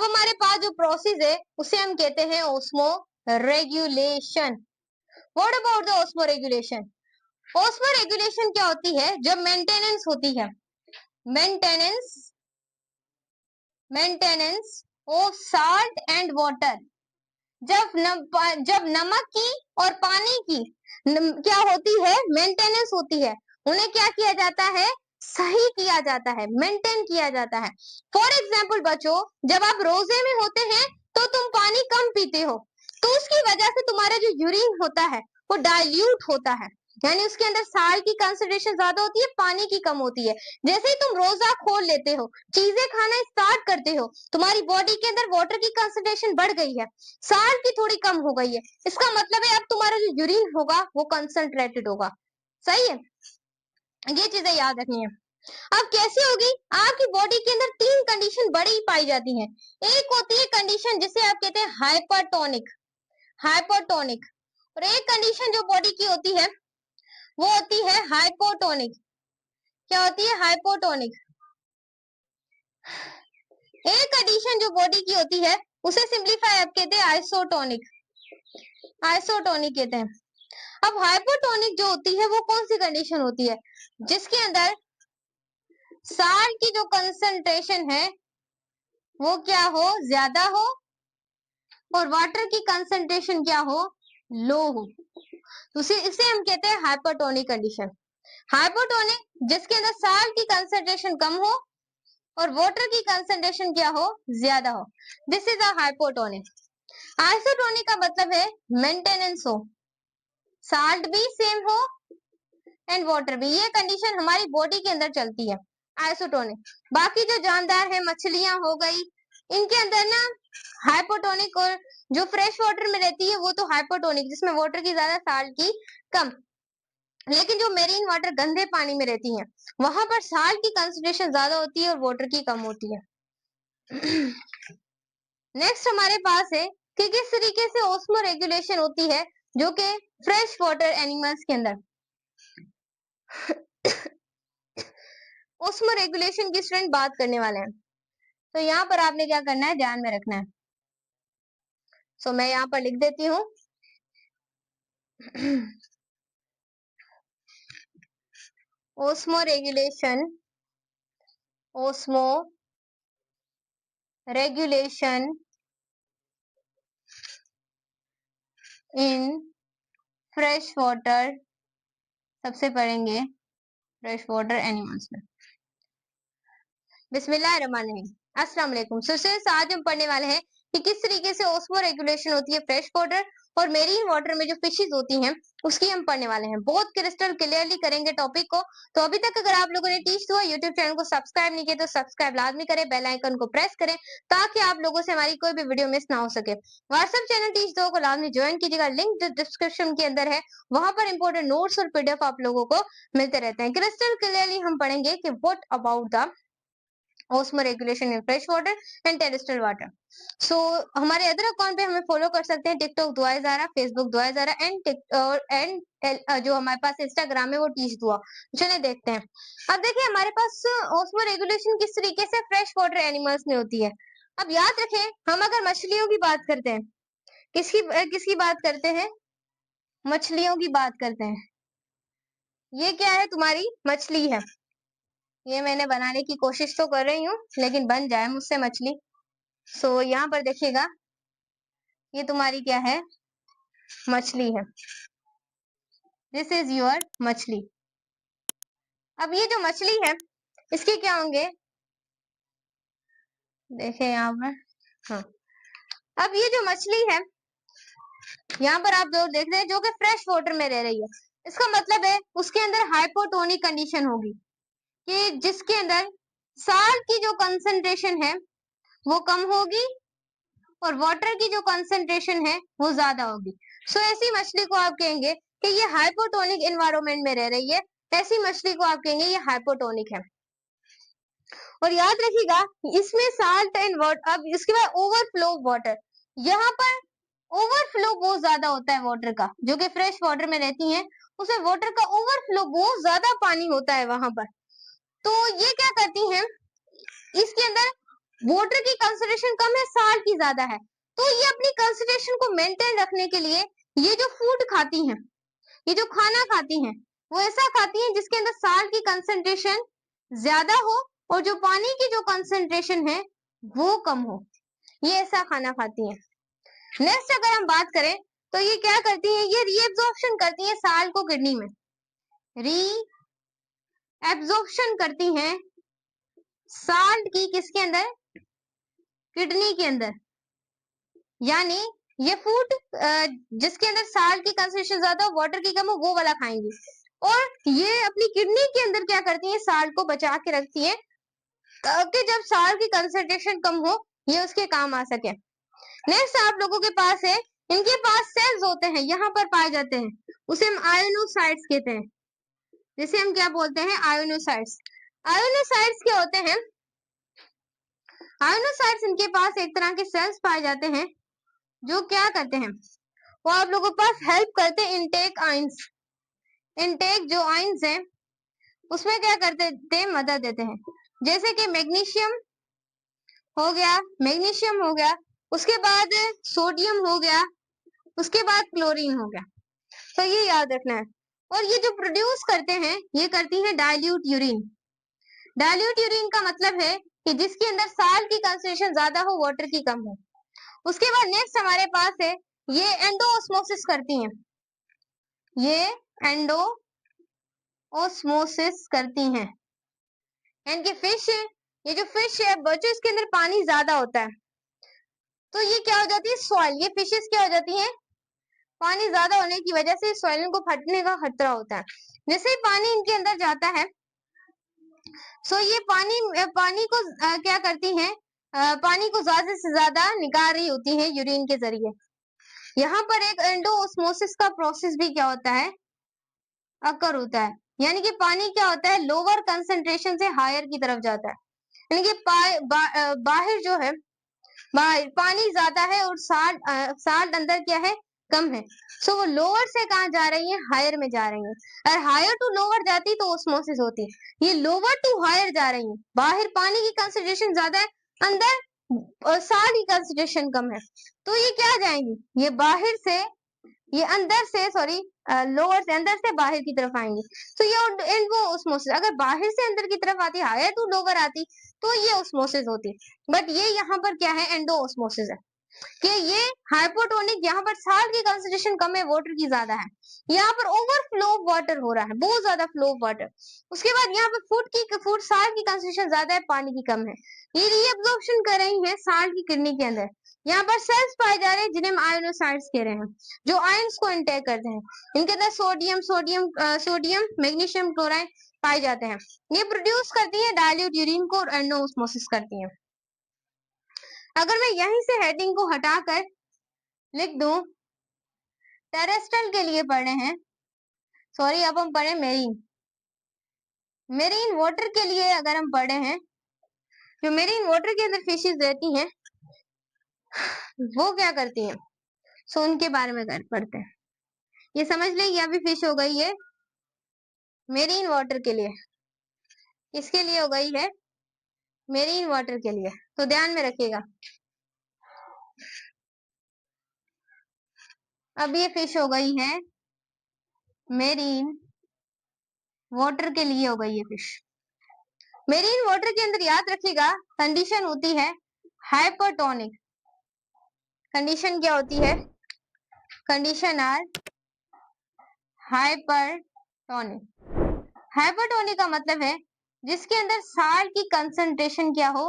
हमारे पास जो प्रोसेस है उसे हम कहते हैं osmo regulation. What about the osmo regulation? Osmo regulation क्या होती है? जब मेंटेनेंस होती है, maintenance of salt and water, जब नमक की और पानी की क्या होती है? मेंटेनेंस होती है। उन्हें क्या किया जाता है? सही किया जाता है, मेंटेन किया जाता है। फॉर एग्जाम्पल बच्चों, जब आप रोजे में होते हैं तो तुम पानी कम पीते हो, तो उसकी वजह से तुम्हारा जो यूरिन होता है वो डाइल्यूट होता है, यानी उसके अंदर साल्ट की कंसंट्रेशन ज्यादा होती है, पानी की कम होती है। जैसे ही तुम रोजा खोल लेते हो, चीजें खाना स्टार्ट करते हो, तुम्हारी बॉडी के अंदर वाटर की कंसंट्रेशन बढ़ गई है, साल्ट की थोड़ी कम हो गई है। इसका मतलब है अब तुम्हारा जो यूरिन होगा वो कंसंट्रेटेड होगा। सही है, ये चीजें याद रखनी है। अब कैसे होगी? आपकी बॉडी के अंदर तीन कंडीशन बड़ी पाई जाती हैं। एक होती है कंडीशन जिसे आप कहते हैं हाइपरटोनिक, हाइपरटोनिक, और एक कंडीशन जो बॉडी की होती है वो होती है हाइपोटोनिक। क्या होती है? हाइपोटोनिक। एक कंडीशन जो बॉडी की होती है उसे सिंप्लीफाई आप कहते हैं आइसोटोनिक, आइसोटोनिक कहते हैं। अब हाइपोटोनिक जो होती है वो कौन सी कंडीशन होती है? जिसके अंदर साल्ट की जो कंसंट्रेशन है वो क्या हो? ज्यादा हो, और वाटर की कंसंट्रेशन क्या हो? लो हो। तो इसे हम कहते हैं हाइपोटोनिक कंडीशन। हाइपोटोनिक जिसके अंदर साल्ट की कंसंट्रेशन कम हो और वाटर की कंसंट्रेशन क्या हो? ज्यादा हो, this is a hypotonic. Isotonic का मतलब है मेंटेनेंस हो, साल्ट भी सेम हो एंड वाटर भी। ये कंडीशन हमारी बॉडी के अंदर चलती है, आइसोटोनिक। बाकी जो जानदार है, मछलियां हो गई, इनके अंदर ना हाइपोटोनिक, और जो फ्रेश वाटर में रहती है वो तो हाइपोटोनिक जिसमें वाटर की ज्यादा साल्ट की कम। लेकिन जो मेरीन वाटर गंदे पानी में रहती है वहां पर साल्ट की कंसंट्रेशन ज्यादा होती है और वाटर की कम होती है। नेक्स्ट हमारे पास है कि किस तरीके से ओस्मो रेगुलेशन होती है जो कि फ्रेश वाटर एनिमल्स के अंदर। ओस्मो रेगुलेशन की स्टूडेंट बात करने वाले हैं, तो यहाँ पर आपने क्या करना है, ध्यान में रखना है। सो मैं यहाँ पर लिख देती हूँ osmo regulation, osmo regulation in fresh water, सबसे पढ़ेंगे फ्रेश वाटर एनिमल्स में। बिस्मिल्लाहिर्रहमानिर्रहीम, अस्सलाम वालेकुम। आज हम पढ़ने वाले हैं कि किस तरीके से ओस्मो रेगुलेशन होती है फ्रेश वाटर और मेरीन वाटर में जो फिशेस होती हैं उसकी हम पढ़ने वाले हैं। बहुत क्रिस्टल क्लियरली करेंगे टॉपिक को। तो अभी तक अगर आप लोगों ने टीच हुआ यूट्यूब चैनल को सब्सक्राइब नहीं किया तो सब्सक्राइब लाजमी करें, बेल आइकन को प्रेस करें ताकि आप लोगों से हमारी कोई भी वीडियो मिस ना हो सके। व्हाट्सएप चैनल टीच दो को लाजमी ज्वाइन कीजिएगा, लिंक डिस्क्रिप्शन के अंदर है, वहां पर इंपोर्टेंट नोट्स और पीडीएफ आप लोगों को मिलते रहते हैं। क्रिस्टल क्लियरली हम पढ़ेंगे कि what about the osmoregulation in fresh water and terrestrial water. So हमारे अदर अकाउंट पे हमें फॉलो कर सकते हैं, टिकटॉक दुआ ज़ारा, फेसबुक दुआ ज़ारा एंड जो हमारे पास इंस्टाग्राम है वो टीच दुआ। चलिए देखते हैं। अब देखिए हमारे पास ओस्मो रेगुलेशन किस तरीके से फ्रेश वाटर एनिमल्स में होती है। अब याद रखें, हम अगर मछलियों की बात करते हैं, किसकी बात करते हैं? मछलियों की बात करते हैं। ये क्या है? तुम्हारी मछली है। ये मैंने बनाने की कोशिश तो कर रही हूँ लेकिन बन जाए मुझसे मछली। सो यहाँ पर देखिएगा, ये तुम्हारी क्या है? मछली है। दिस इज योर मछली। अब ये जो मछली है इसके क्या होंगे? देखे यहाँ पर, हाँ। अब ये जो मछली है यहाँ पर आप जो देख रहे हैं जो कि फ्रेश वाटर में रह रही है, इसका मतलब है उसके अंदर हाइपोटोनिक कंडीशन होगी कि जिसके अंदर साल्ट की जो कंसंट्रेशन है वो कम होगी और वाटर की जो कंसंट्रेशन है वो ज्यादा होगी। सो ऐसी मछली को आप कहेंगे कि ये हाइपोटोनिक एनवायरनमेंट में रह रही है, ऐसी मछली को आप कहेंगे ये हाइपोटोनिक है। और याद रखिएगा इसमें साल्ट एंड वाटर। अब इसके बाद ओवरफ्लो वाटर, यहाँ पर ओवरफ्लो बहुत ज्यादा होता है वाटर का, जो कि फ्रेश वाटर में रहती है उसमें वाटर का ओवरफ्लो बहुत ज्यादा पानी होता है वहां पर। तो ये क्या करती हैं, इसके अंदर वाटर की कंसंट्रेशन कम है, साल्ट की ज्यादा है, तो ये अपनी कंसंट्रेशन को मेंटेन रखने के लिए ये जो फूड खाती हैं, ये जो खाना खाती हैं, वो ऐसा खाती हैं जिसके अंदर साल्ट की कंसंट्रेशन ज्यादा हो और जो पानी की जो कंसंट्रेशन है वो कम हो, ये ऐसा खाना खाती हैं। नेक्स्ट अगर हम बात करें तो ये क्या करती है, ये रीएब्जॉर्प्शन करती है साल्ट को किडनी में, रीएब्जॉर्प्शन करती हैं साल्ट की किसके अंदर, किडनी के अंदर। यानी ये फूड जिसके अंदर साल्ट की कंसंट्रेशन ज्यादा हो, वाटर की कम हो, वो वाला खाएंगी, और ये अपनी किडनी के अंदर क्या करती है, साल्ट को बचा के रखती है ताकि जब साल्ट की कंसंट्रेशन कम हो ये उसके काम आ सके। नेक्स्ट आप लोगों के पास है, इनके पास सेल्स होते हैं, यहाँ पर पाए जाते हैं, उसे हम आयोनोसाइट्स कहते हैं, जिसे हम क्या बोलते हैं, आयोनोसाइट्स। आयोनोसाइट्स क्या होते हैं, आयोनोसाइट्स इनके पास एक तरह के सेल्स पाए जाते हैं जो क्या करते हैं, वो आप लोगों के पास हेल्प करते हैं इनटेक आयंस, इनटेक जो आयंस है उसमें क्या करते थे, मदद देते हैं, जैसे कि मैग्नीशियम हो गया, मैग्नीशियम हो गया, उसके बाद सोडियम हो गया, उसके बाद क्लोरीन हो गया, तो ये याद रखना है। और ये जो प्रोड्यूस करते हैं ये करती है डाइल्यूट यूरिन। डाइल्यूट यूरिन का मतलब है कि जिसके अंदर साल्ट की कंसंट्रेशन ज्यादा हो, वाटर की कम हो। उसके बाद नेक्स्ट हमारे पास है, ये एंडोऑस्मोसिस करती हैं, ये एंडोऑस्मोसिस करती हैं, इनकी फिश, ये जो फिश है बच्चों, इसके अंदर पानी ज्यादा होता है, तो ये क्या हो जाती है, सॉइल, ये फिशेस क्या हो जाती हैं, पानी ज्यादा होने की वजह से सॉइल को फटने का खतरा होता है। जैसे ही पानी इनके अंदर जाता है, सो ये पानी को क्या करती हैं, पानी को ज्यादा से ज्यादा निकाल रही होती है यूरिन के जरिए। यहाँ पर एक एंडोऑस्मोसिस का प्रोसेस भी क्या होता है, अकर होता है, यानी कि पानी क्या होता है, लोअर कंसंट्रेशन से हायर की तरफ जाता है, यानी कि बाहर जो है, बाहर पानी ज्यादा है और साल्ट अंदर क्या है, कम है, सो वो लोअर से कहाँ जा रही है, हायर में जा रही है। अगर हायर टू लोअर जाती तो ओस्मोसिस होती, ये लोअर टू हायर जा रही है, बाहर पानी की कंसंट्रेशन ज्यादा है, अंदर साल्ट की कंसंट्रेशन कम है, तो ये क्या जाएंगी, ये बाहर से, ये अंदर से, सॉरी लोअर से, अंदर से बाहर की तरफ आएंगी, तो ये एंडो ओस्मोसिस। अगर बाहर से अंदर की तरफ आती, हायर टू लोअर आती, तो ये ओस्मोसिस होती, बट ये यहाँ पर क्या है, एंडो ओस्मोसिस है, कि ये हाइपोटोनिक, यहाँ पर साल्ट की कंसंट्रेशन कम है, वाटर की ज्यादा है, यहाँ पर ओवरफ्लो वाटर हो रहा है, बहुत ज्यादा फ्लो वाटर। उसके बाद यहाँ पर फूड साल्ट की कंसंट्रेशन ज्यादा है, पानी की कम है, ये रीअब्जॉर्प्शन कर रही है साल्ट की किडनी के अंदर। यहाँ पर सेल्स पाए जा रहे हैं जिन्हें हम आयोनोसाइट्स कह रहे हैं, जो आयंस को इंटेक करते हैं, इनके अंदर सोडियम मैग्नीशियम क्लोराइड पाए जाते हैं, ये प्रोड्यूस करती है डाइल्यूट यूरिन को और एंडोऑस्मोसिस करती है। अगर मैं यहीं से हेडिंग को हटाकर लिख दूं, टेरेस्ट्रियल के लिए पढ़ रहे हैं, सॉरी अब हम पढ़े मेरीन, मेरीन वाटर के लिए अगर हम पढ़े हैं, जो मेरीन वाटर के अंदर फिशेस रहती हैं वो क्या करती हैं, सो उनके बारे में पढ़ते हैं। ये समझ ले, ये अभी फिश हो गई है मेरीन वाटर के लिए, इसके लिए हो गई है मेरीन वाटर के लिए, तो ध्यान में रखिएगा। अब ये फिश हो गई है मेरीन वाटर के लिए, हो गई है फिश। मेरीन वाटर के अंदर याद रखिएगा कंडीशन होती है हाइपरटोनिक, कंडीशन क्या होती है, कंडीशन आर हाइपरटोनिक। हाइपरटोनिक का मतलब है जिसके अंदर साल्ट की कंसंट्रेशन क्या हो,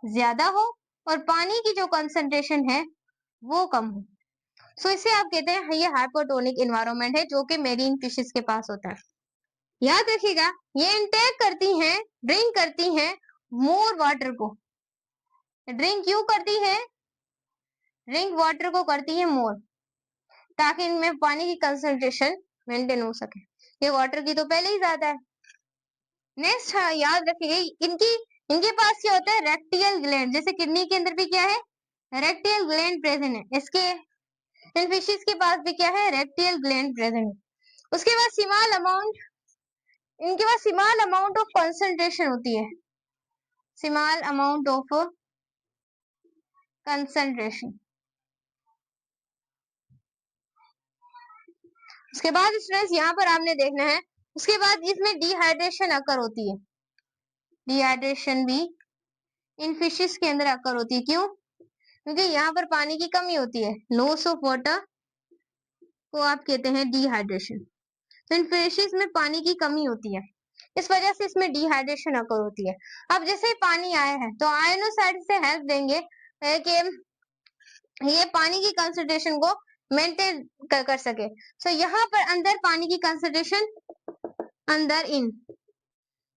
ज्यादा हो, और पानी की जो कंसंट्रेशन है वो कम हो, सो इसे आप कहते हैं ये हाइपरटोनिक एनवायरनमेंट है, जो कि मेरीन फिशेस के पास होता है। याद रखिएगा ये इंटेक करती हैं, ड्रिंक करती हैं मोर वाटर को, ड्रिंक क्यों करती है, ड्रिंक वाटर को करती है मोर, ताकि इनमें पानी की कंसंट्रेशन मेंटेन हो सके, ये वाटर की तो पहले ही ज्यादा है। नेक्स्ट याद रखिए इनकी, इनके पास क्या होता है, रेक्टियल ग्लैंड, जैसे किडनी के अंदर भी क्या है, रेक्टियल ग्लैंड प्रेजेंट है, इसके इन फिशेस के पास भी क्या है, रेक्टियल ग्लैंड प्रेजेंट है। उसके बाद स्मॉल अमाउंट, इनके पास स्मॉल अमाउंट ऑफ कंसंट्रेशन होती है, स्मॉल अमाउंट ऑफ कंसंट्रेशन। उसके बाद स्टूडेंट्स यहाँ पर आपने देखना है, उसके बाद इसमें डिहाइड्रेशन अकर होती है। डिहाइड्रेशन भी इन फिशेस के अंदर अकर होती है। क्यों? क्योंकि यहाँ पर पानी की कमी होती है। लॉस ऑफ वाटर को आप कहते हैं डिहाइड्रेशन। तो इन फिशेस में पानी की कमी होती है, इस वजह से इसमें डिहाइड्रेशन अकर होती है। अब जैसे पानी आया है तो आयनोसाइड से हेल्प देंगे कि ये पानी की कंसंट्रेशन को मेंटेन कर सके। सो यहाँ पर अंदर पानी की कंसंट्रेशन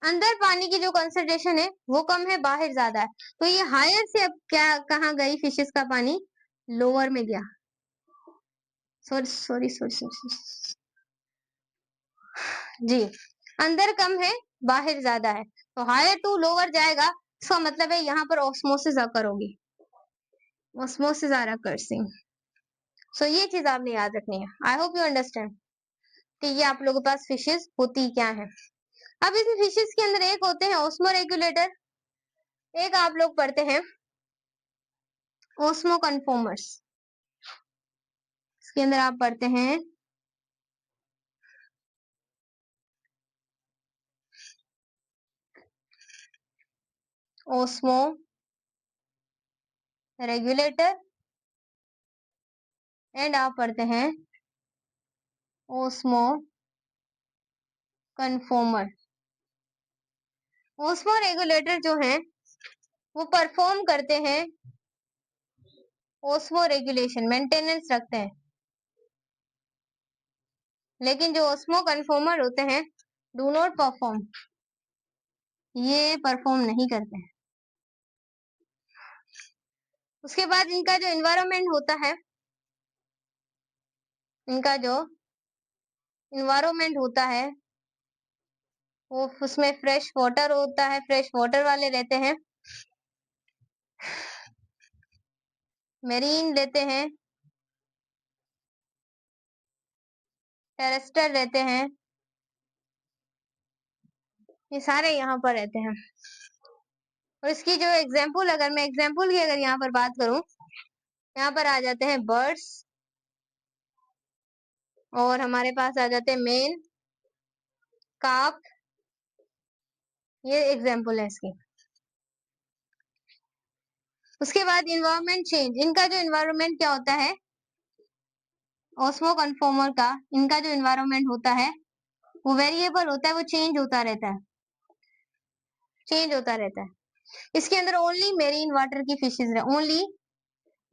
अंदर पानी की जो कंसंट्रेशन है वो कम है, बाहर ज्यादा है। तो ये हायर से अब क्या कहाँ गई फिशेस का पानी? लोअर में गया। सॉरी जी, अंदर कम है, बाहर ज्यादा है, तो हायर टू लोअर जाएगा। इसका मतलब है यहाँ पर ऑस्मोसिस अकर होगी। Osmosis are अकर्सिंग। सो ये चीज आपने याद रखनी है। आई होप यू अंडरस्टैंड कि ये आप लोगों के पास फिशेस होती क्या है। अब इस फिशेस के अंदर एक होते हैं ऑस्मो रेगुलेटर, एक आप लोग पढ़ते हैं ओस्मो कन्फॉर्मर्स। इसके अंदर आप पढ़ते हैं ओस्मो रेगुलेटर एंड आप पढ़ते हैं ओस्मो कन्फॉर्मर। ओस्मो रेगुलेटर जो है वो परफॉर्म करते हैं ओस्मो रेगुलेशन, मेंटेनेंस रखते हैं। लेकिन जो ओस्मो कन्फॉर्मर होते हैं डू नॉट परफॉर्म, ये परफॉर्म नहीं करते हैं। उसके बाद इनका जो एनवायरनमेंट होता है, इनका जो एनवायरनमेंट होता है वो उसमें फ्रेश वाटर होता है, फ्रेश वाटर वाले रहते हैं, मेरीन लेते हैं, टेरेस्ट्रियल रहते हैं, ये सारे यहाँ पर रहते हैं। और इसकी जो एग्जाम्पल, अगर मैं एग्जाम्पल की अगर यहाँ पर बात करूं, यहाँ पर आ जाते हैं बर्ड्स और हमारे पास आ जाते हैं मेन, कार्प, ये एग्जाम्पल है इसकी। उसके बाद इन्वायरमेंट चेंज, इनका जो इन्वायरमेंट क्या होता है ओस्मो कन्फॉर्मर का, इनका जो इन्वायरमेंट होता है वो वेरिएबल होता है, वो चेंज होता रहता है, चेंज होता रहता है। इसके अंदर ओनली मेरीन वाटर की फिशेज रहे, ओनली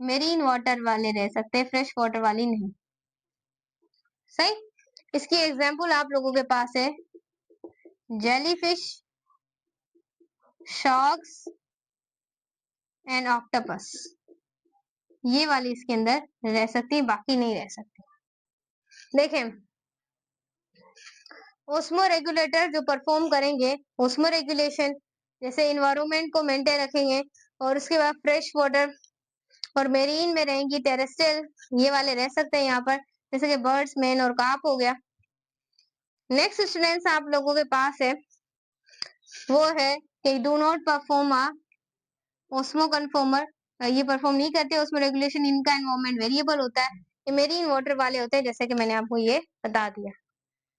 मेरीन वाटर वाले रह सकते हैं, फ्रेश वाटर वाली नहीं। सही। इसकी एग्जाम्पल आप लोगों के पास है जेलीफिश, शार्क्स एंड ऑक्टोपस, ये वाली इसके अंदर रह सकती है, बाकी नहीं रह सकती। देखें ओस्मो रेगुलेटर जो परफॉर्म करेंगे ओस्मो रेगुलेशन, जैसे इन्वायरमेंट को मेंटेन रखेंगे, और उसके बाद फ्रेश वाटर और मेरीन में रहेंगी, टेरेस्ट्रियल ये वाले रह सकते हैं यहाँ पर, जैसे कि बर्ड्स, मेन और कार्प हो गया। नेक्स्ट स्टूडेंट्स आप लोगों के पास है वो है कि do not perform a osmoconformer, ये परफॉर्म नहीं करते ओस्मो रेगुलेशन, इनका एनवायरमेंट वेरिएबल होता है, ये मेरीन वाटर वाले होते हैं, जैसे कि मैंने आपको ये बता दिया।